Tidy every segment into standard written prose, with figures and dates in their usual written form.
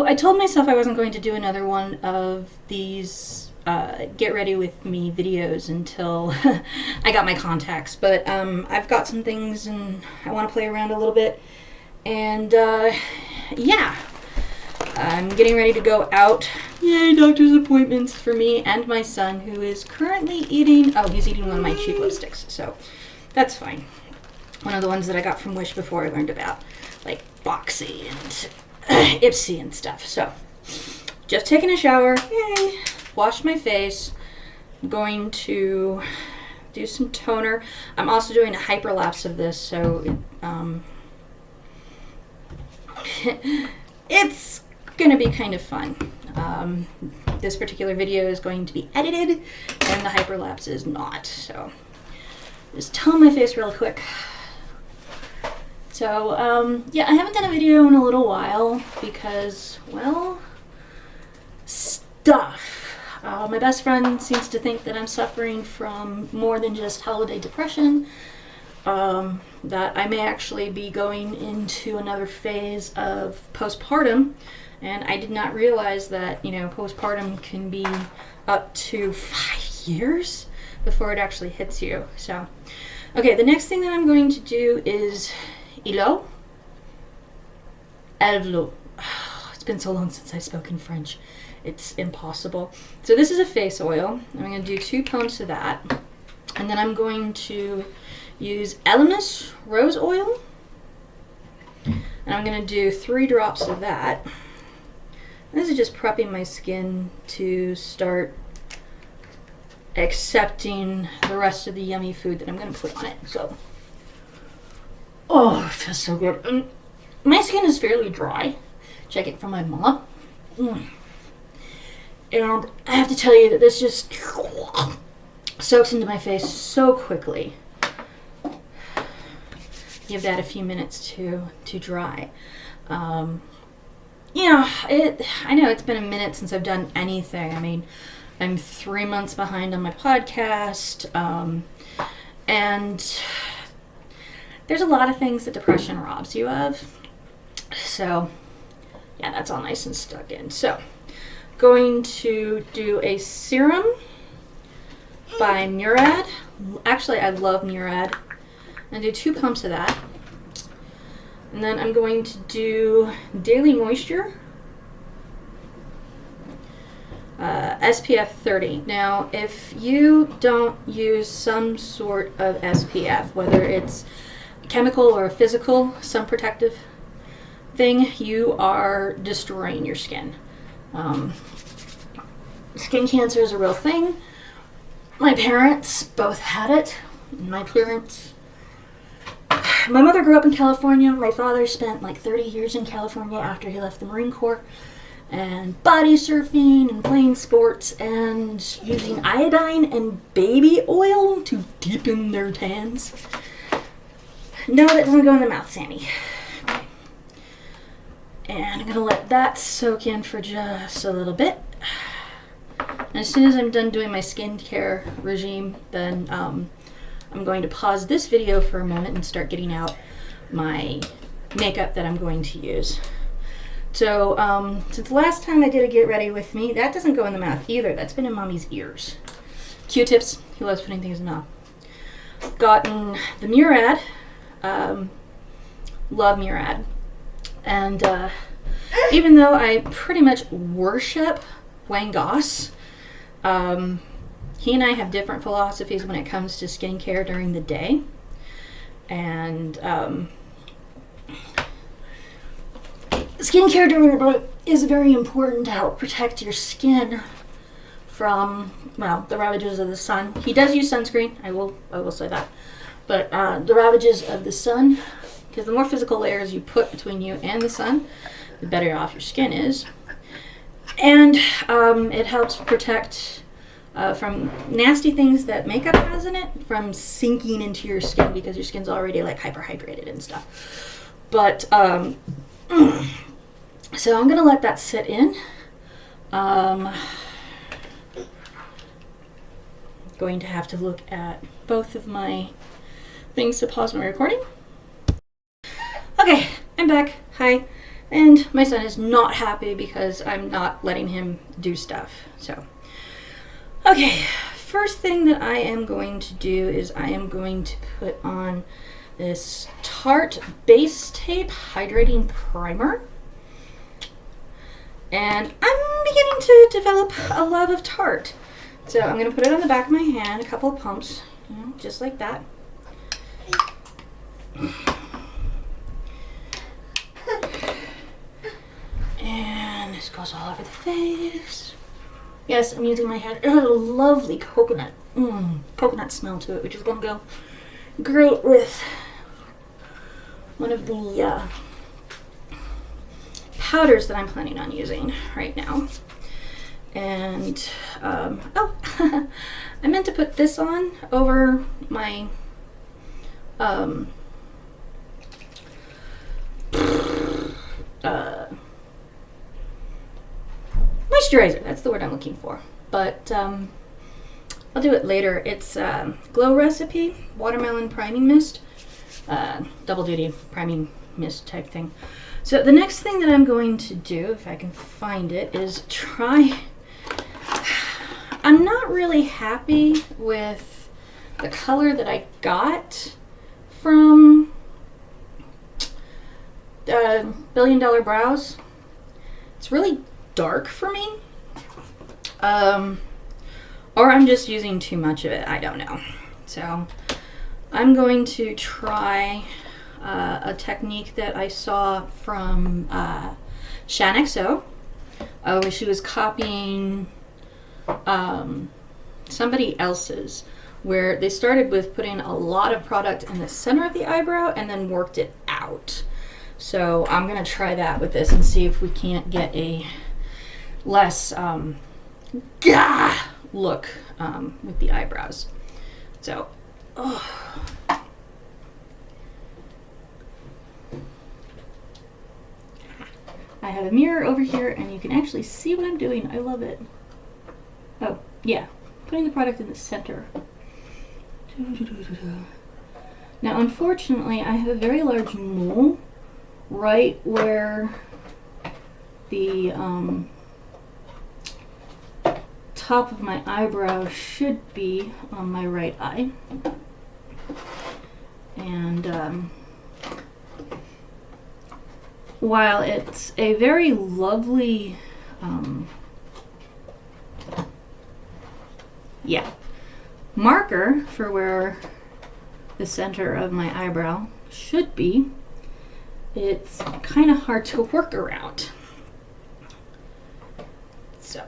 I told myself I wasn't going to do another one of these get ready with me videos until I got my contacts, but I've got some things and I want to play around a little bit, and yeah, I'm getting ready to go out. Yay, doctor's appointments for me and my son, who is currently eating, he's eating one of my cheap lipsticks, so that's fine. One of the ones that I got from Wish before I learned about, like, Boxy and Ipsy and stuff. So, just taking a shower, yay, washed my face. I'm going to do some toner. I'm also doing a hyperlapse of this, so it's gonna be kind of fun. This particular video is going to be edited, and the hyperlapse is not, so just tone my face real quick. So, yeah, I haven't done a video in a little while because, well, stuff. My best friend seems to think that I'm suffering from more than just holiday depression, that I may actually be going into another phase of postpartum, and I did not realize that, you know, postpartum can be up to 5 years before it actually hits you. So, okay, the next thing that I'm going to do is evolue. It's been so long since I've spoken French. It's impossible. So this is a face oil. I'm going to do 2 pumps of that. And then I'm going to use Elemis rose oil. And I'm going to do 3 drops of that. And this is just prepping my skin to start accepting the rest of the yummy food that I'm going to put on it. So, oh, it feels so good. My skin is fairly dry. Check it from my mom. And I have to tell you that this just soaks into my face so quickly. Give that a few minutes to dry. You know, I know it's been a minute since I've done anything. I mean, I'm 3 months behind on my podcast, and there's a lot of things that depression robs you of. So, yeah, that's all nice and stuck in. So, going to do a serum by Murad. Actually, I love Murad. I'm going to do 2 pumps of that. And then I'm going to do Daily Moisture, SPF 30. Now, if you don't use some sort of SPF, whether it's chemical or a physical, sun protective thing, you are destroying your skin. Skin cancer is a real thing. My parents both had it. My mother grew up in California. My father spent like 30 years in California after he left the Marine Corps, and body surfing and playing sports and using iodine and baby oil to deepen their tans. No, that doesn't go in the mouth, Sammy. Okay. And I'm going to let that soak in for just a little bit. And as soon as I'm done doing my skincare regime, then I'm going to pause this video for a moment and start getting out my makeup that I'm going to use. So, since the last time I did a get ready with me, that doesn't go in the mouth either. That's been in Mommy's ears. Q-tips. He loves putting things in the mouth. Gotten the Murad. Love Murad. And even though I pretty much worship Wayne Goss, he and I have different philosophies when it comes to skincare during the day. And skincare during the day is very important to help protect your skin from, well, the ravages of the sun. He does use sunscreen, I will say that. But the ravages of the sun, because the more physical layers you put between you and the sun, the better off your skin is. And it helps protect from nasty things that makeup has in it from sinking into your skin, because your skin's already like hyperhydrated and stuff. But so I'm gonna let that sit in. Going to have to look at both of my things to pause my recording. Okay, I'm back. Hi. And my son is not happy because I'm not letting him do stuff. So, okay, first thing that I am going to do is I am going to put on this Tarte Base Tape Hydrating Primer. And I'm beginning to develop a love of Tarte. So I'm going to put it on the back of my hand, a couple of pumps, you know, just like that. And this goes all over the face. Yes, I'm using my hand. It has a lovely coconut smell to it, which is going to go great with one of the powders that I'm planning on using right now. And oh, I meant to put this on over my moisturizer. That's the word I'm looking for, but I'll do it later. It's Glow Recipe Watermelon Priming Mist, double duty priming mist type thing. So the next thing that I'm going to do, if I can find it, is try. I'm not really happy with the color that I got from Billion Dollar Brows. It's really dark for me. Or I'm just using too much of it. I don't know. So I'm going to try a technique that I saw from ShanXO, where she was copying somebody else's, where they started with putting a lot of product in the center of the eyebrow and then worked it out. So I'm going to try that with this and see if we can't get a less look with the eyebrows. So, I have a mirror over here and you can actually see what I'm doing. I love it. Oh, yeah. Putting the product in the center. Now, unfortunately, I have a very large mole right where the top of my eyebrow should be on my right eye. And while it's a very lovely marker for where the center of my eyebrow should be, it's kind of hard to work around. So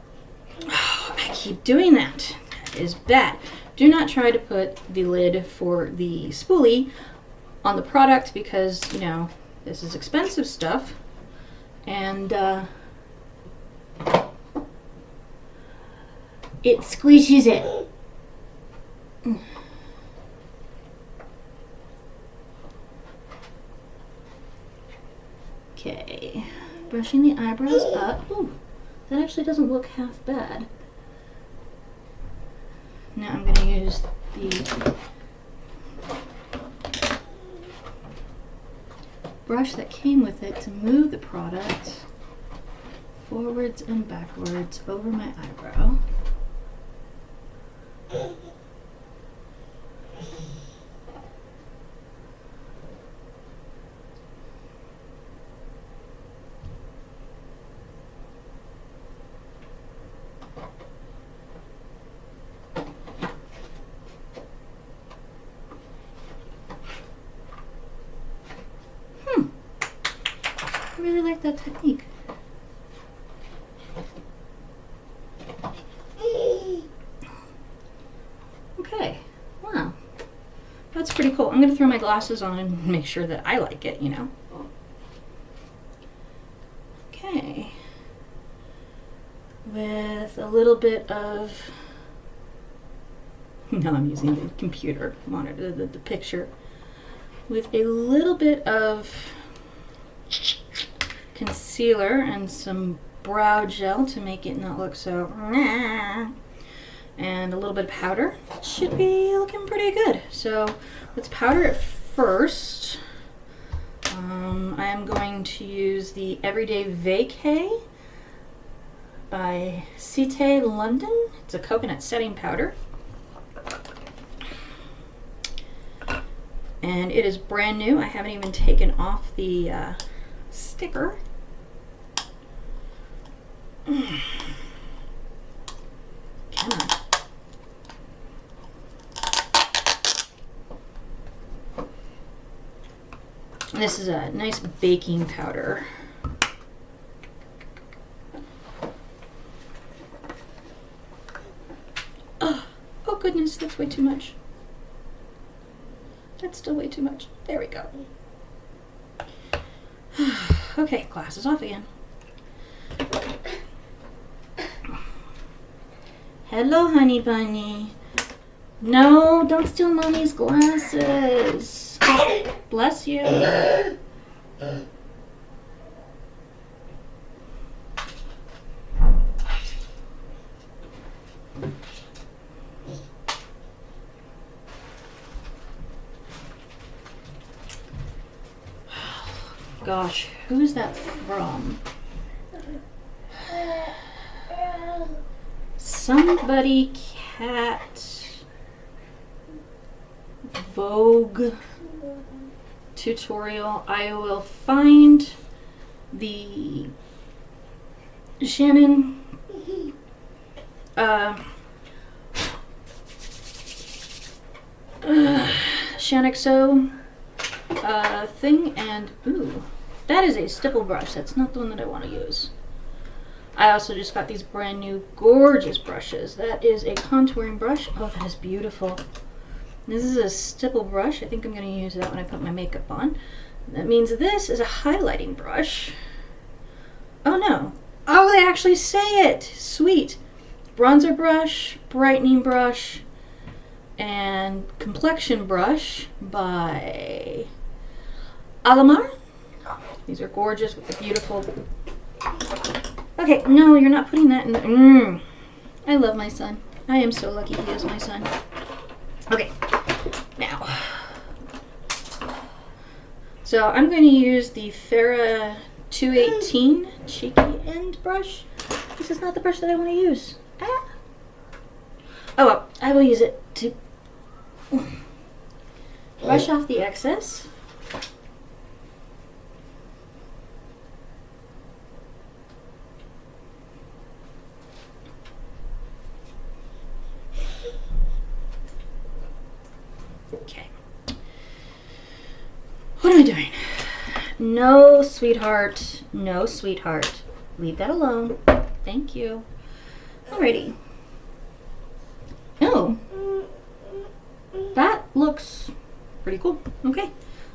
I keep doing that. That is bad. Do not try to put the lid for the spoolie on the product because, you know, this is expensive stuff, and it squishes it. Okay, brushing the eyebrows up. Ooh, that actually doesn't look half bad. Now I'm going to use the brush that came with it to move the product forwards and backwards over my eyebrow. I really like that technique. Okay, wow. That's pretty cool. I'm going to throw my glasses on and make sure that I like it, you know. Okay. With a little bit of... Now I'm using the computer monitor, the picture. With a little bit of concealer and some brow gel to make it not look so, and a little bit of powder. Should be looking pretty good. So let's powder it first. I am going to use the Everyday Vacay by Ciate London. It's a coconut setting powder. And it is brand new. I haven't even taken off the sticker. Come on. This is a nice baking powder. Oh goodness, that's way too much. That's still way too much. There we go. Okay, glasses off again. Hello, honey bunny. No, don't steal mommy's glasses. Bless you. Gosh, who's that from? Somebody cat Vogue tutorial. I will find the Shannon Shanixo thing, and ooh, that is a stipple brush. That's not the one that I want to use. I also just got these brand new gorgeous brushes. That is a contouring brush. Oh, that is beautiful. This is a stipple brush. I think I'm going to use that when I put my makeup on. That means this is a highlighting brush. Oh no. Oh, they actually say it. Sweet. Bronzer brush, brightening brush, and complexion brush by Alamar. These are gorgeous with the beautiful... Okay, no, you're not putting that in the... I love my son. I am so lucky he is my son. Okay, now. So I'm going to use the Farrah 218 cheeky end brush. This is not the brush that I want to use. Ah. Oh well, I will use it to brush off the excess. Okay. What am I doing? No, sweetheart. No, sweetheart. Leave that alone. Thank you. Alrighty. Oh. That looks pretty cool. Okay. A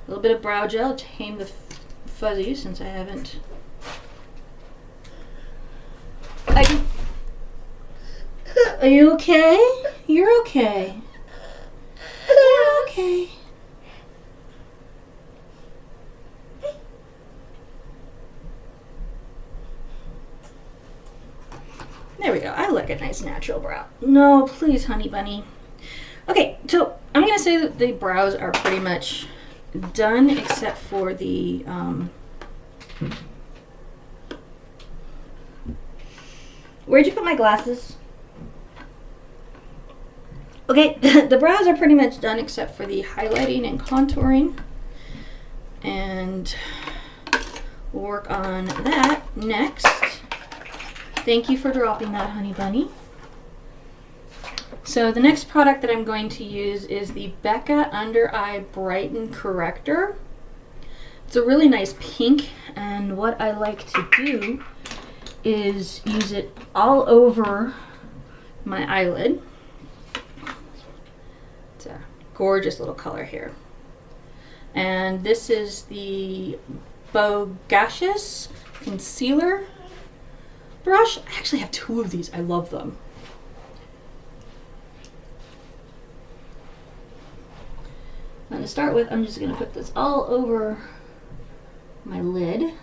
little bit of brow gel to tame the fuzzy since I haven't. Are you okay? You're okay. You're okay. There we go. I like a nice natural brow. No, please, honey bunny. Okay, so I'm going to say that the brows are pretty much done except for the where'd you put my glasses? Okay, the brows are pretty much done except for the highlighting and contouring. And we'll work on that next. Thank you for dropping that, honey bunny. So the next product that I'm going to use is the Becca Under Eye Brighten Corrector. It's a really nice pink, and what I like to do is use it all over my eyelid. It's a gorgeous little color here. And this is the Bogacious Concealer brush. I actually have two of these. I love them. Now to start with, I'm just going to put this all over my lid,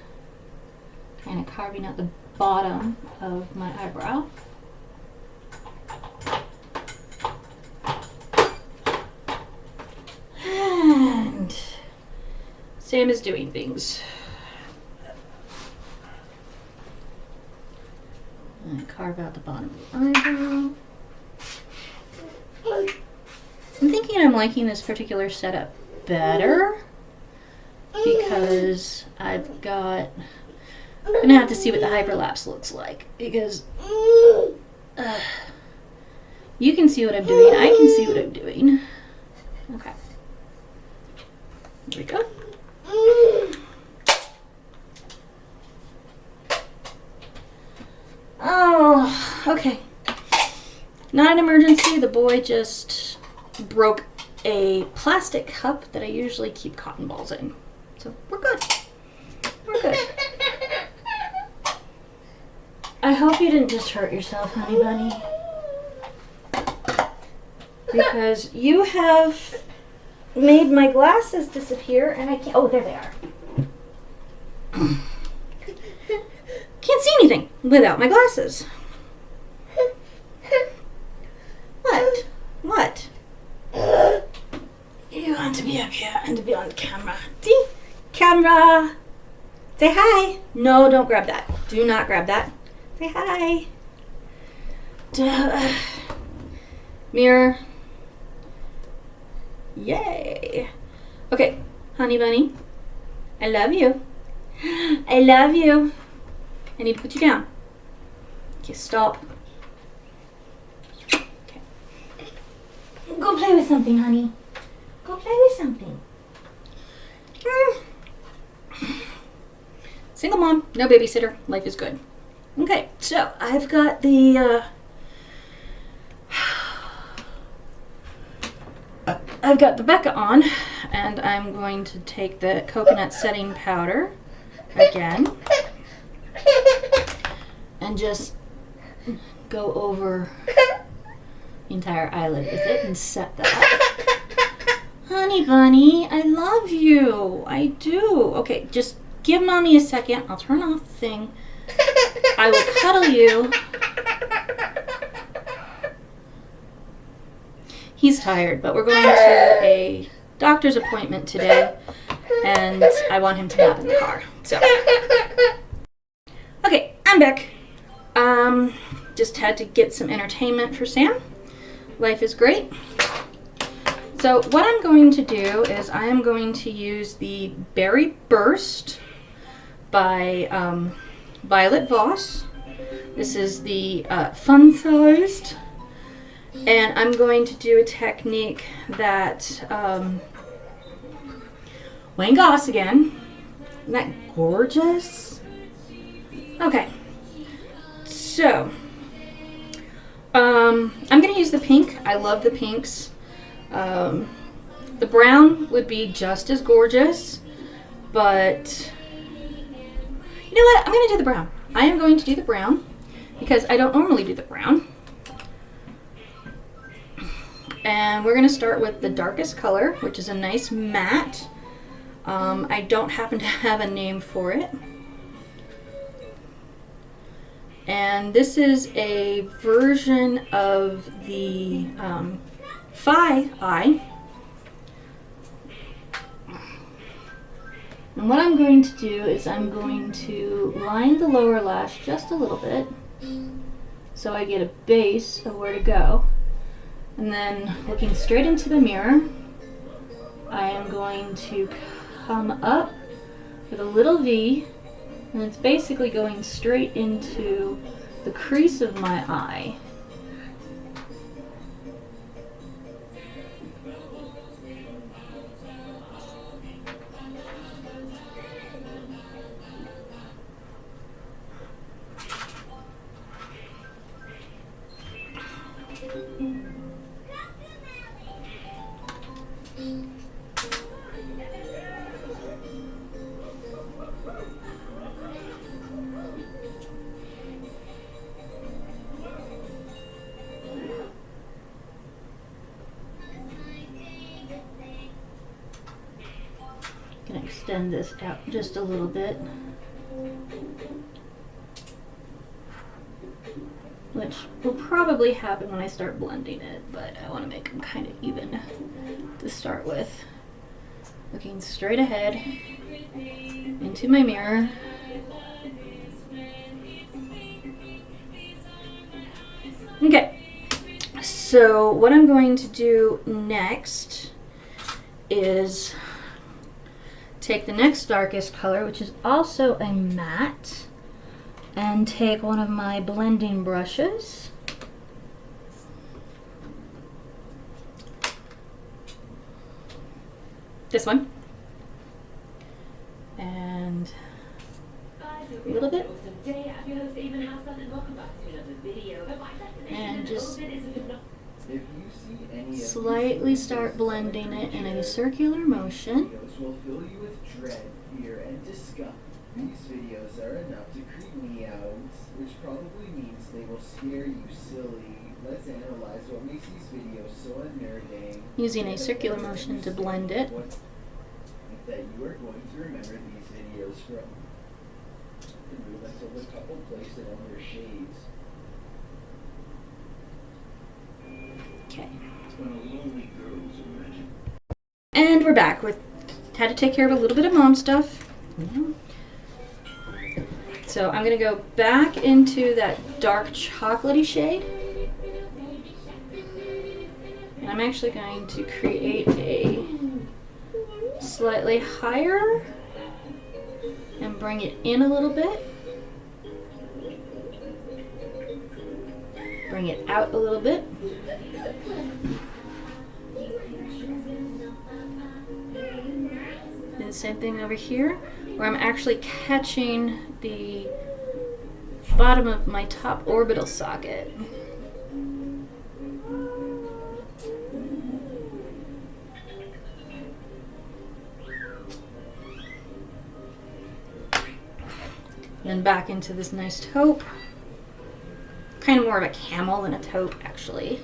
kind of carving out the bottom of my eyebrow. And Sam is doing things. And carve out the bottom of the eyebrow. I'm thinking I'm liking this particular setup better because I'm gonna have to see what the hyperlapse looks like because you can see what I'm doing, I can see what I'm doing. Okay. Here we go. Oh, okay. Not an emergency. The boy just broke a plastic cup that I usually keep cotton balls in. So we're good. We're good. I hope you didn't just hurt yourself, honey bunny. Because you have made my glasses disappear and I can't. Oh, there they are. Can't see anything without my glasses. What? What? You want to be up here and to be on camera. See? Camera! Say hi! No, don't grab that. Do not grab that. Say hi. Mirror. Yay. Okay, honey bunny. I love you. I love you. I need to put you down. Okay, stop. Okay. Go play with something, honey. Go play with something. Single mom, no babysitter. Life is good. Okay, so I've got the Becca on, and I'm going to take the coconut setting powder again and just go over the entire eyelid with it and set that. Honey bunny, I love you. I do. Okay, just give mommy a second. I'll turn off the thing. I will cuddle you. He's tired, but we're going to a doctor's appointment today, and I want him to nap in the car. So, okay, I'm back. Just had to get some entertainment for Sam. Life is great. So what I'm going to do is I am going to use the Berry Burst by Violet Voss. This is the Fun Sized. And I'm going to do a technique that Wayne Goss again. Isn't that gorgeous? Okay. So, I'm going to use the pink. I love the pinks. The brown would be just as gorgeous, but you know what? I'm going to do the brown. I am going to do the brown because I don't normally do the brown. And we're going to start with the darkest color, which is a nice matte. I don't happen to have a name for it. And this is a version of the Phi eye. And what I'm going to do is I'm going to line the lower lash just a little bit so I get a base of where to go. And then looking straight into the mirror, I am going to come up with a little V, and it's basically going straight into the crease of my eye. Extend this out just a little bit, which will probably happen when I start blending it, but I want to make them kind of even to start with. looking straight ahead into my mirror. Okay, so what I'm going to do next is take the next darkest color, which is also a matte, and take one of my blending brushes. This one. And a little bit. And just slightly start blending it in a circular motion. Will fill you with dread, fear, and disgust. These videos are enough to creep me out, which probably means they will scare you silly. Let's analyze what makes these videos so unnerving. Using a circular motion to blend it. That you are going to remember these videos from. Move until the couple placed it on their shades. Okay. And we're back with. Had to take care of a little bit of mom stuff. So I'm going to go back into that dark chocolatey shade. And I'm actually going to create a slightly higher and bring it in a little bit. Bring it out a little bit. Do the same thing over here, where I'm actually catching the bottom of my top orbital socket. Then back into this nice taupe. Kind of more of a camel than a taupe, actually.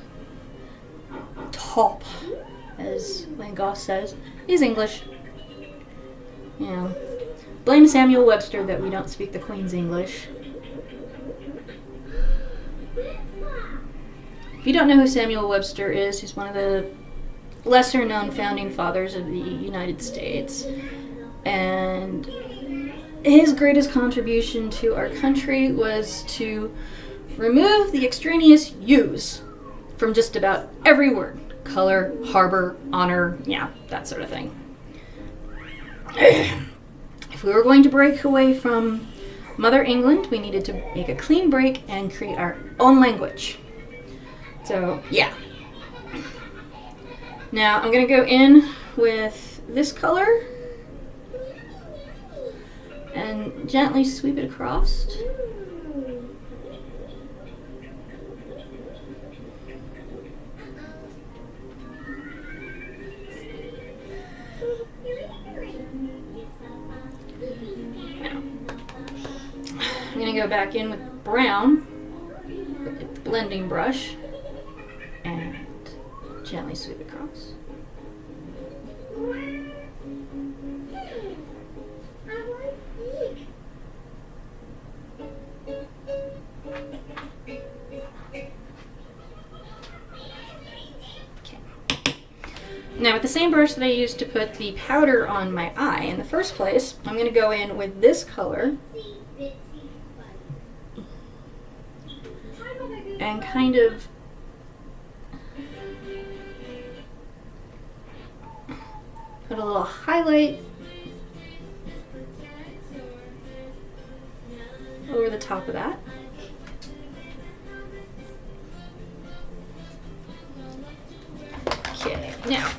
Taupe, as Van Gogh says, is English. You know, blame Samuel Webster that we don't speak the Queen's English. If you don't know who Samuel Webster is, he's one of the lesser known founding fathers of the United States. And his greatest contribution to our country was to remove the extraneous U's from just about every word. Color, harbor, honor, yeah, that sort of thing. If we were going to break away from Mother England, we needed to make a clean break and create our own language. So, yeah. Now, I'm going to go in with this color and gently sweep it across. I'm going to go back in with brown with the blending brush and gently sweep it across. Okay. Now with the same brush that I used to put the powder on my eye in the first place, I'm going to go in with this color and kind of put a little highlight over the top of that. Okay, now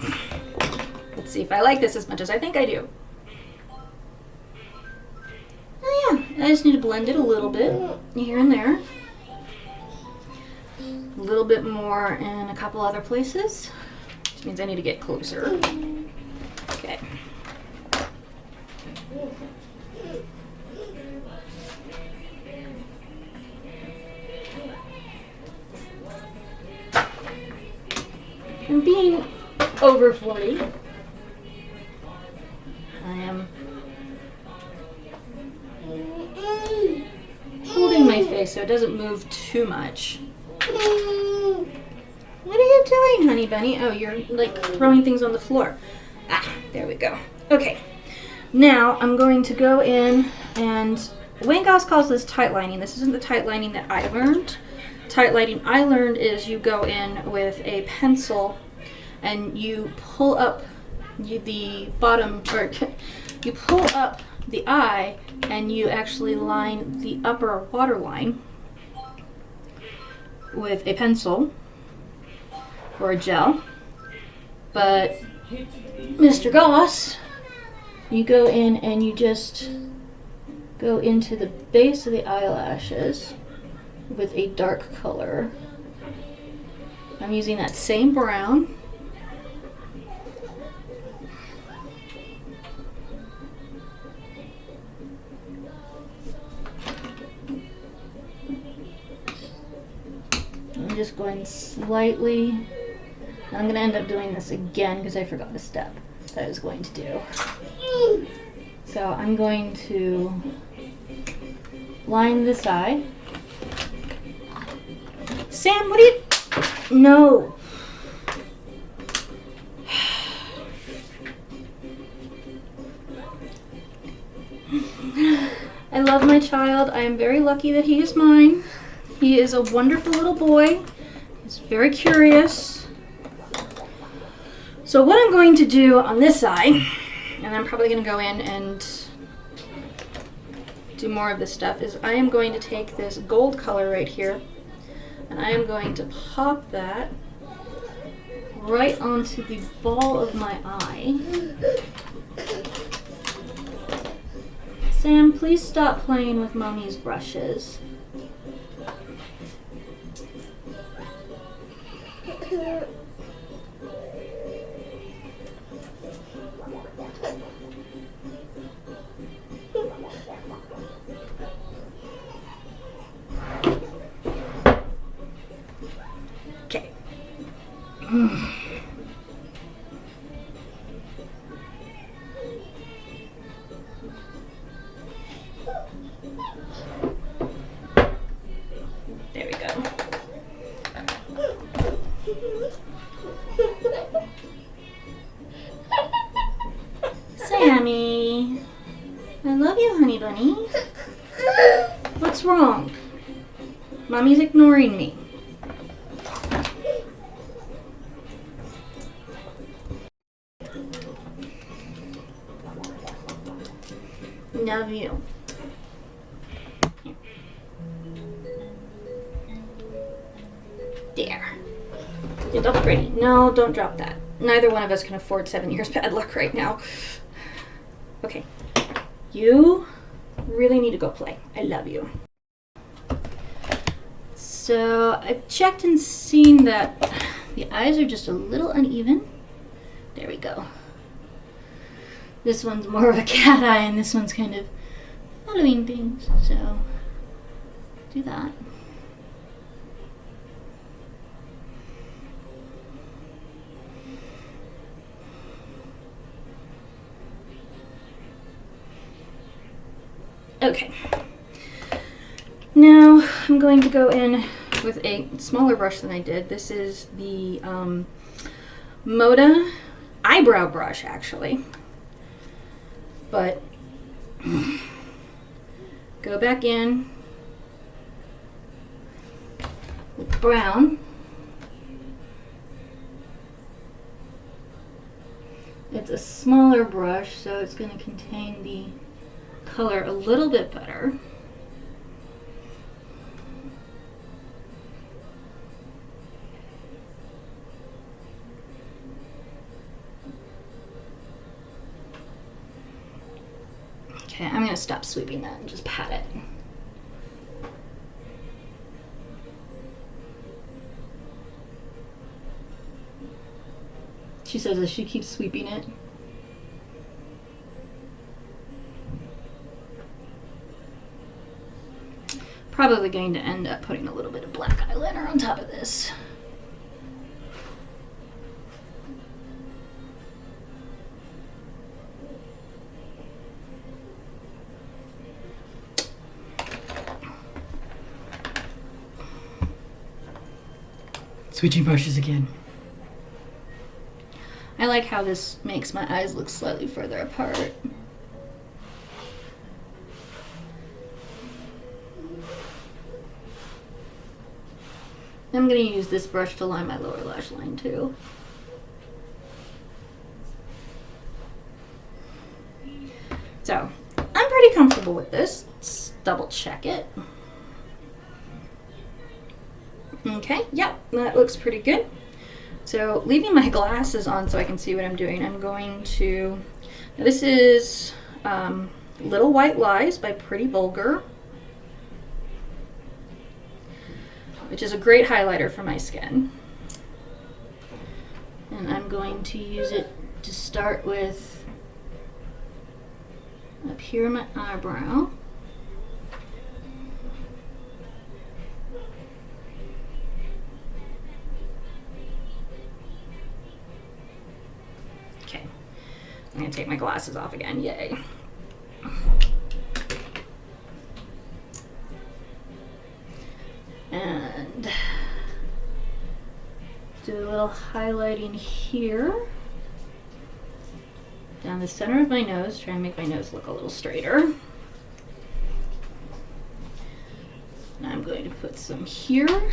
let's see if I like this as much as I think I do. Oh yeah, I just need to blend it a little bit here and there. A little bit more in a couple other places, which means I need to get closer. Okay. And being over 40, I am holding my face so it doesn't move too much. What are you doing, honey bunny? Oh, you're like throwing things on the floor. Ah, there we go. Okay, now I'm going to go in and Wayne Goss calls this tight lining. This isn't the tight lining that I learned. Tight lining I learned is you go in with a pencil and you pull up the bottom, or you pull up the eye and you actually line the upper waterline with a pencil or a gel. But Mr. Goss, you go in and you just go into the base of the eyelashes with a dark color. I'm using that same brown. I'm just going slightly. I'm going to end up doing this again because I forgot a step that I was going to do. So I'm going to line this eye. Sam, what are you... No. I love my child. I am very lucky that he is mine. He is a wonderful little boy. He's very curious. So what I'm going to do on this eye, and I'm probably going to go in and do more of this stuff, is I am going to take this gold color right here, and I am going to pop that right onto the ball of my eye. Sam, please stop playing with Mommy's brushes. Okay. There we go. Sammy, I love you, honey bunny. What's wrong? Mommy's ignoring me. Love you. There. You're double pretty. No, don't drop that. Neither one of us can afford 7 years bad luck right now. Okay. You really need to go play. I love you. So I've checked and seen that the eyes are just a little uneven. There we go. This one's more of a cat eye and this one's kind of following things. So do that. Okay, now I'm going to go in with a smaller brush than I did. This is the Moda eyebrow brush, actually. But go back in with brown. It's a smaller brush, so it's going to contain the color a little bit better. Okay, I'm going to stop sweeping that and just pat it. She says as she keeps sweeping it. Probably going to end up putting a little bit of black eyeliner on top of this. Switching brushes again. I like how this makes my eyes look slightly further apart. I'm going to use this brush to line my lower lash line too. So, I'm pretty comfortable with this. Let's double check it. Okay, yep, that looks pretty good. So, leaving my glasses on so I can see what I'm doing, I'm going to, now this is Little White Lies by Pretty Vulgar, which is a great highlighter for my skin. And I'm going to use it to start with up here in my eyebrow. Okay, I'm gonna take my glasses off again, yay. And do a little highlighting here. Down the center of my nose, try and make my nose look a little straighter. And I'm going to put some here.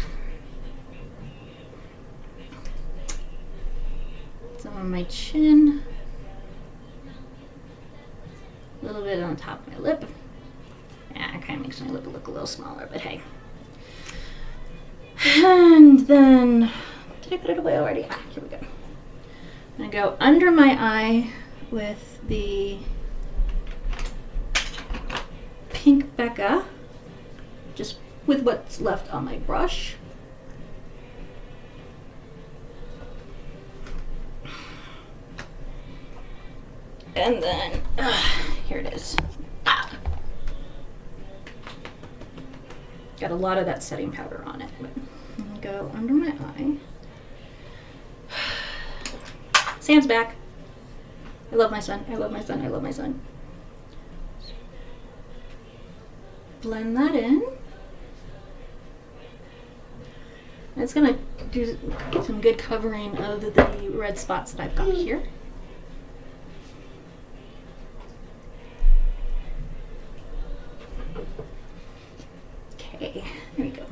Some on my chin. A little bit on top of my lip. Yeah, it kind of makes my lip look a little smaller, but hey. And then, did I put it away already? Ah, here we go. I'm gonna go under my eye with the pink Becca, just with what's left on my brush. And then, here it is. Got a lot of that setting powder on it. But I'm gonna go under my eye. Sam's back. I love my son. I love my son. I love my son. Blend that in. It's gonna do some good covering of the red spots that I've got here. Okay, there we go.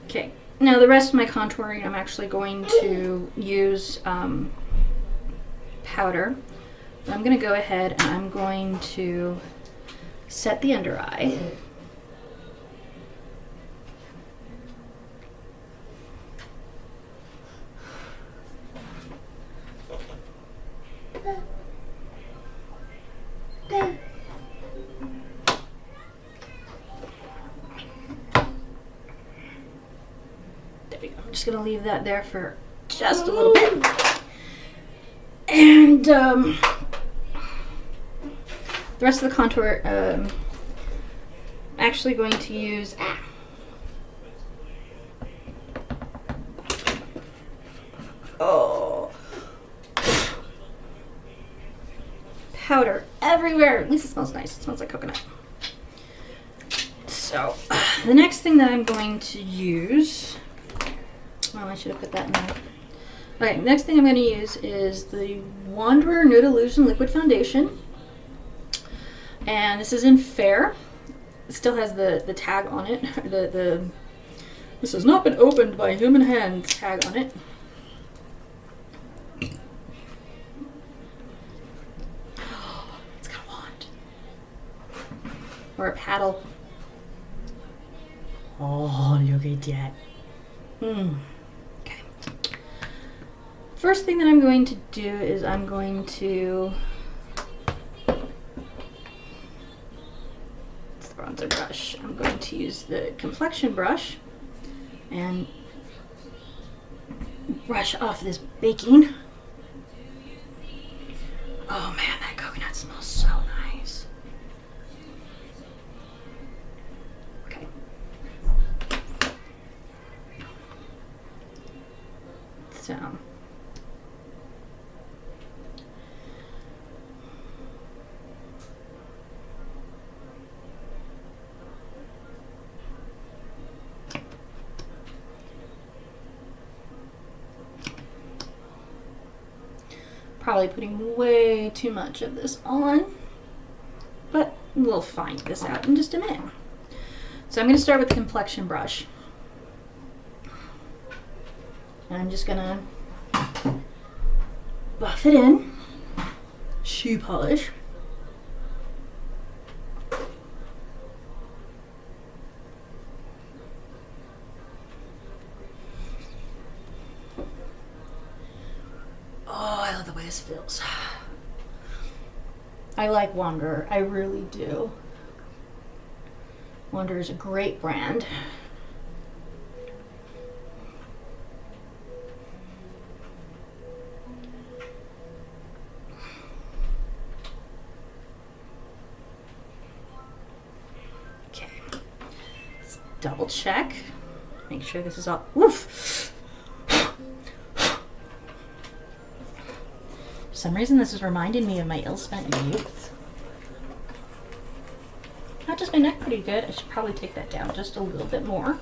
Okay, now the rest of my contouring, I'm actually going to use powder. I'm going to go ahead and I'm going to set the under eye. I'm just going to leave that there for just a little bit. And the rest of the contour, I'm actually going to use powder everywhere. At least it smells nice. It smells like coconut. So the next thing that I'm going to use, well, I should have put that in there. Okay, next thing I'm going to use is the Wanderer Nude Illusion Liquid Foundation. And this is in Fair. It still has the tag on it. This has not been opened by human hands tag on it. It's got a wand. Or a paddle. Oh, look at that. Okay. First thing that I'm going to do is I'm going to bronzer brush. I'm going to use the complexion brush and brush off this baking. Oh man, that coconut smells so nice. Okay. So Probably putting way too much of this on, but we'll find this out in just a minute. So I'm going to start with the complexion brush. And I'm just going to buff it in, shoe polish. Oh, I love the way this feels. I like Wonder, I really do. Wonder is a great brand. Okay, let's double check. Make sure this is all, woof! For some reason this is reminding me of my ill-spent youth. Not just my neck pretty good, I should probably take that down just a little bit more.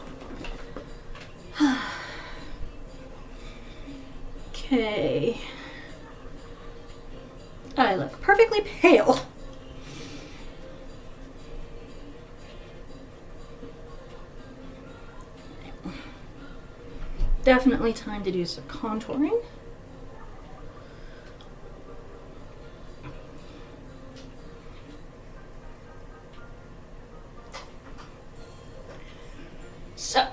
Okay. I look perfectly pale. Definitely time to do some contouring. So,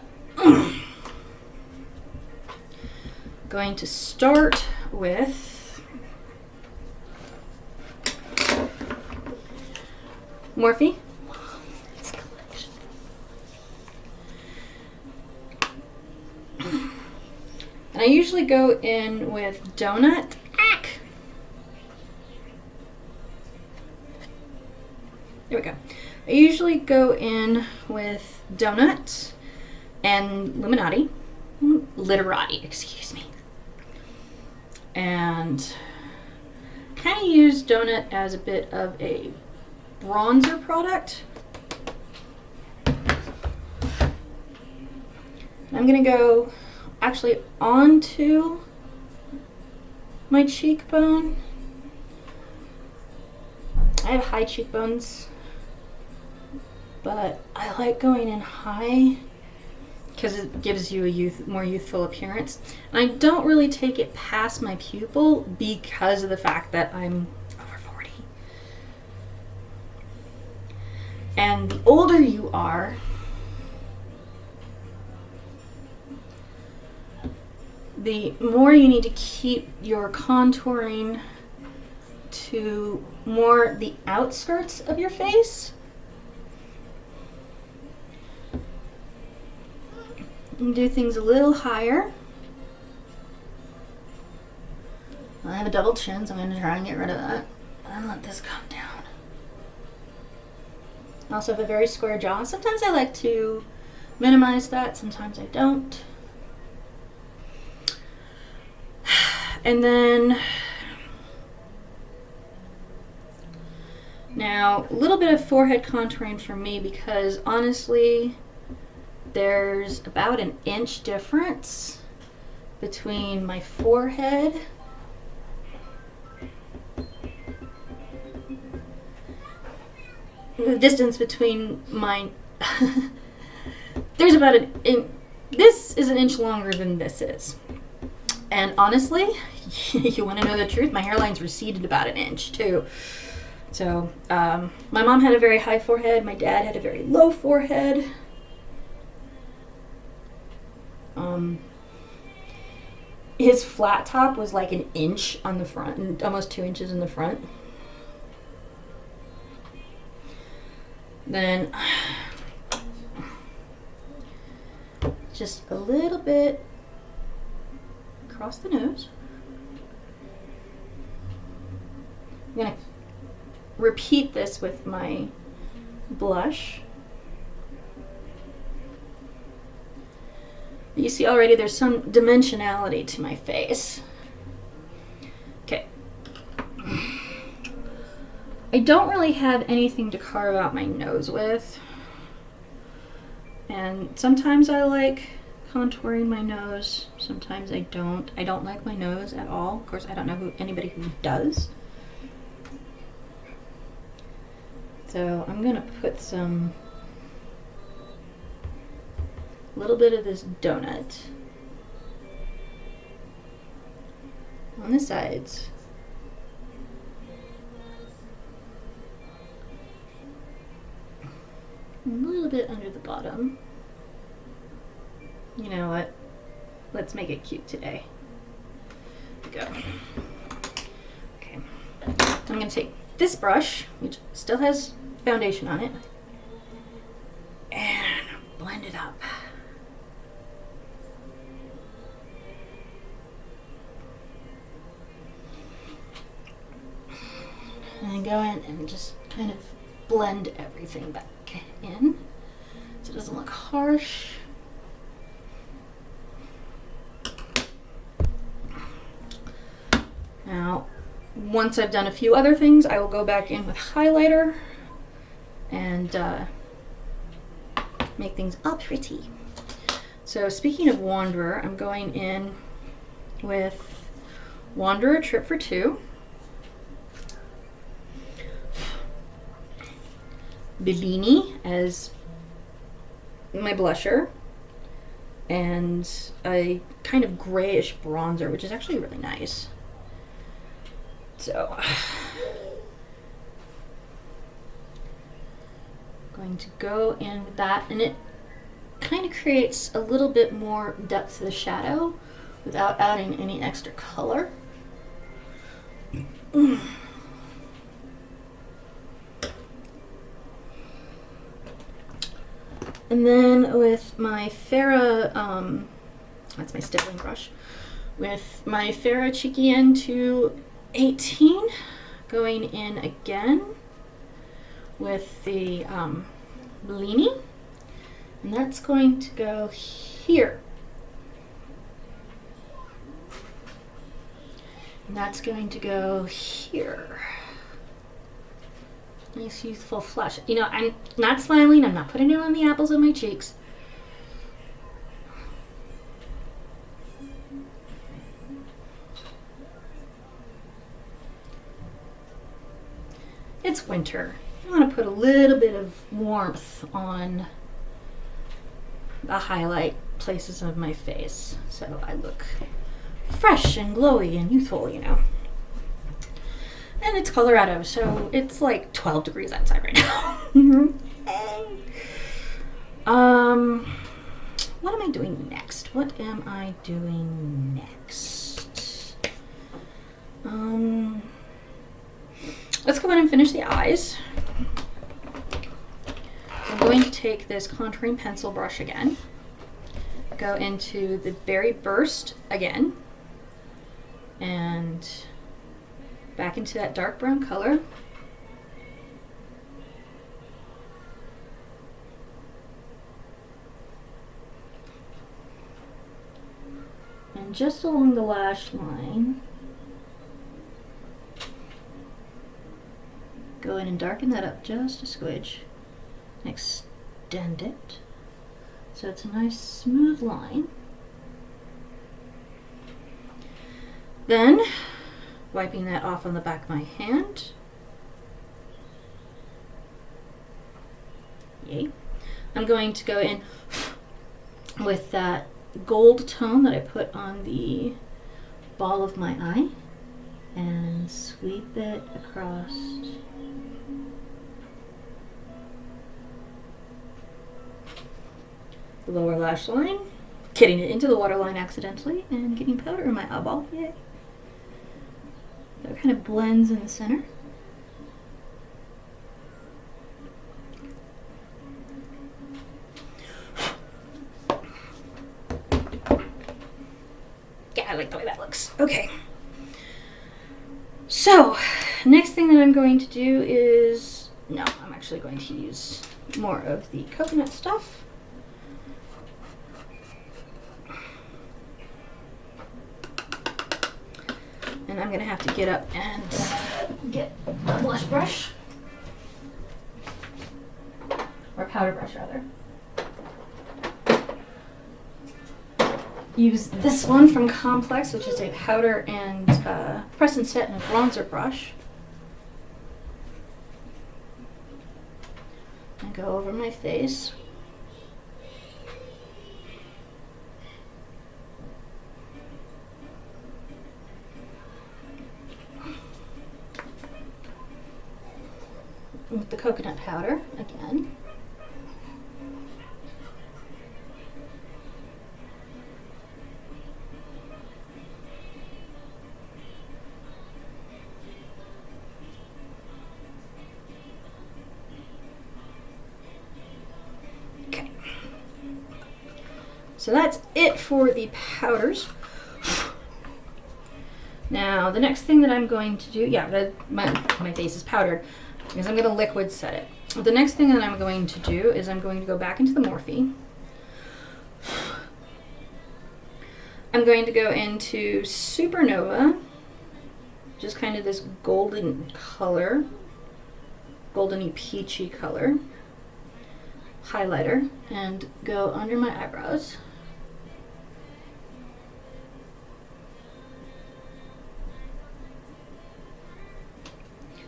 going to start with Morhpe. And I usually go in with Donut. There we go. I usually go in with Donut and Literati, excuse me. And kind of use Donut as a bit of a bronzer product. I'm gonna go actually onto my cheekbone. I have high cheekbones, but I like going in high because it gives you a more youthful appearance. And I don't really take it past my pupil because of the fact that I'm over 40. And the older you are, the more you need to keep your contouring to more the outskirts of your face. And do things a little higher. I have a double chin, so I'm going to try and get rid of that. And let this come down. I also have a very square jaw. Sometimes I like to minimize that, sometimes I don't. And then, now a little bit of forehead contouring for me because honestly, there's about an inch difference between my forehead the distance between my there's about this is an inch longer than this is. And honestly, you want to know the truth, my hairline's receded about an inch too. So my mom had a very high forehead, my dad had a very low forehead. His flat top was like an inch on the front and almost 2 inches in the front. Then just a little bit across the nose. I'm going to repeat this with my blush. You see already there's some dimensionality to my face. Okay. I don't really have anything to carve out my nose with. And sometimes I like contouring my nose. Sometimes I don't. I don't like my nose at all. Of course, I don't know anybody who does. So I'm gonna put some, little bit of this donut on the sides. A little bit under the bottom. You know what? Let's make it cute today. Go. Okay. I'm going to take this brush, which still has foundation on it, and blend it up. And then go in and just kind of blend everything back in so it doesn't look harsh. Now, once I've done a few other things, I will go back in with highlighter and make things all pretty. So speaking of Wanderer, I'm going in with Wanderer Trip for Two, Bellini as my blusher, and a kind of grayish bronzer, which is actually really nice. So, going to go in with that, and it kind of creates a little bit more depth to the shadow without adding any extra color. And then with my Farrah, that's my stippling brush, with my Farrah Cheeky N 218, going in again with the Bellini, and that's going to go here. And that's going to go here. Nice youthful flush. You know, I'm not smiling, I'm not putting it on the apples of my cheeks. It's winter. I want to put a little bit of warmth on the highlight places of my face so I look fresh and glowy and youthful, you know. And it's Colorado, so it's like 12 degrees outside right now. What am I doing next? Let's go ahead and finish the eyes. I'm going to take this contouring pencil brush again, go into the Berry Burst again, and back into that dark brown color. And just along the lash line, go in and darken that up just a squidge. Extend it so it's a nice smooth line. Then, wiping that off on the back of my hand. Yay. I'm going to go in with that gold tone that I put on the ball of my eye and sweep it across the lower lash line, getting it into the waterline accidentally and getting powder in my eyeball. Yay. That kind of blends in the center. Yeah, I like the way that looks. Okay. So, next thing that I'm going to do is, no, I'm actually going to use more of the coconut stuff. And I'm going to have to get up and get a blush brush, or powder brush rather. use this one from Complex, which is a powder and press and set and a bronzer brush. And go over my face. With the coconut powder again. Okay. So that's it for the powders. Now the next thing that I'm going to do, my face is powdered, because I'm going to liquid set it. The next thing that I'm going to do is I'm going to go back into the Morhpe. I'm going to go into Supernova, just kind of this golden color, goldeny peachy color, highlighter, and go under my eyebrows.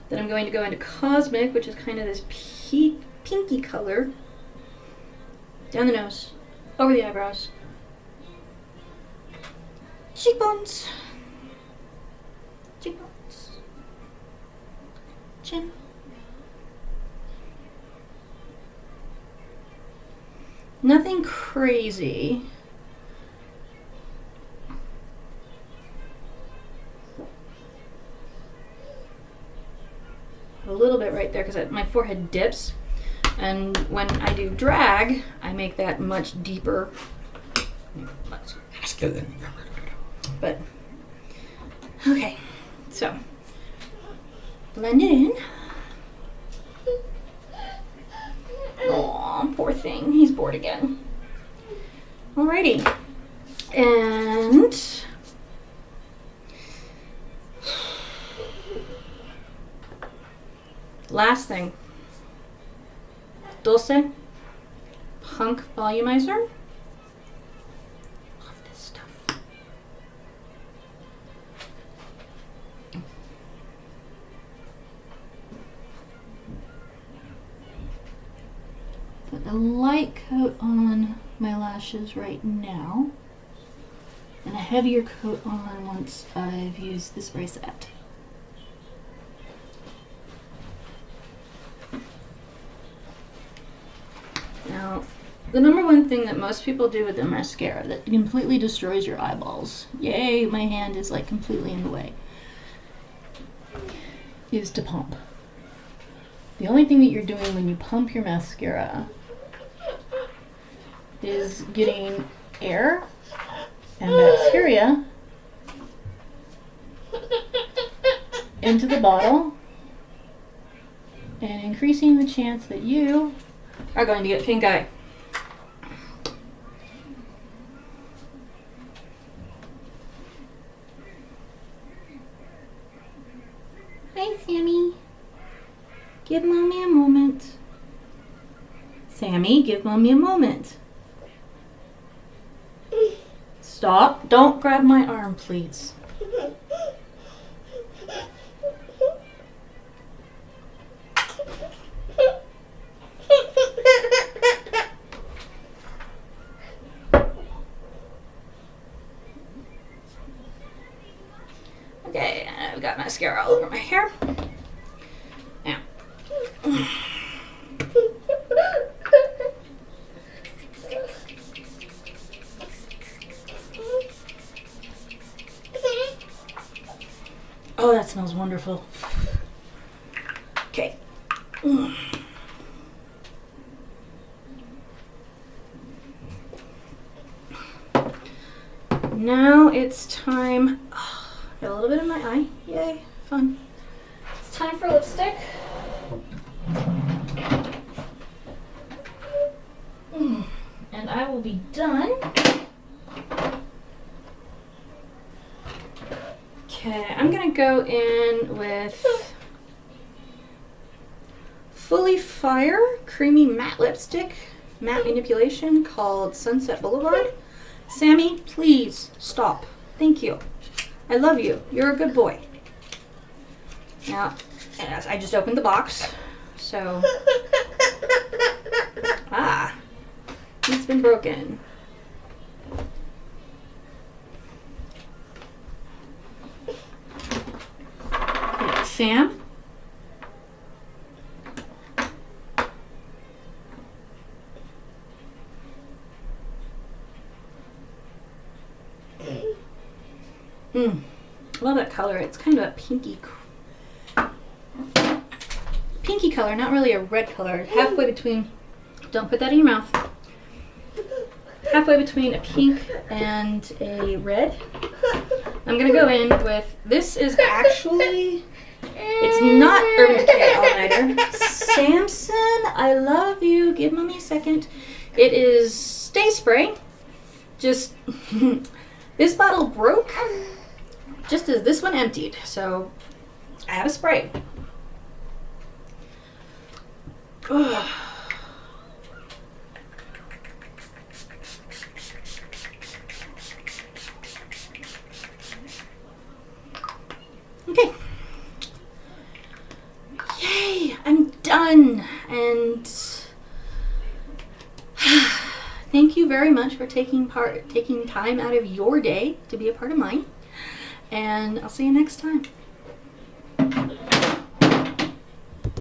Then I'm going to go into Cosmic, which is kind of this pinky color, down the nose, over the eyebrows, cheekbones, chin. Nothing crazy. A little bit right there because my forehead dips, and when I do drag I make that much deeper, much masculine. But okay, so blend it in. Aw, poor thing, he's bored again. Alrighty, and last thing, Doucce Punk Volumizer. Love this stuff. Put a light coat on my lashes right now, and a heavier coat on once I've used the spray set. Now, the number one thing that most people do with the mascara that completely destroys your eyeballs, yay, my hand is like completely in the way, is to pump. The only thing that you're doing when you pump your mascara is getting air and bacteria into the bottle and increasing the chance that you are going to get pink eye. Hi, Sammy. Give Mommy a moment. Sammy, give Mommy a moment. Stop. Don't grab my arm, please. Okay, I've got mascara all over my hair. Now. Oh, that smells wonderful. Okay. Now it's time. Oh, got a little bit in my eye. Yay, fun. It's time for lipstick. And I will be done. Okay, I'm gonna go in with Fully Fire Creamy Matte Lipstick, matte manipulation called Sunset Boulevard. Sammy, please stop. Thank you. I love you. You're a good boy. Now, as I just opened the box, so it's been broken. Okay, Sam. Love that color. It's kind of a pinky color, not really a red color. Halfway between, don't put that in your mouth. Halfway between a pink and a red. I'm gonna go in with, this is actually, it's not Urban Decay All-Nighter. Samson, I love you. Give mommy a second. It is Stay Spray. Just, this bottle broke just as this one emptied, so I have a spray. Ugh. Okay. Yay, I'm done. And thank you very much for taking time out of your day to be a part of mine. And I'll see you next time.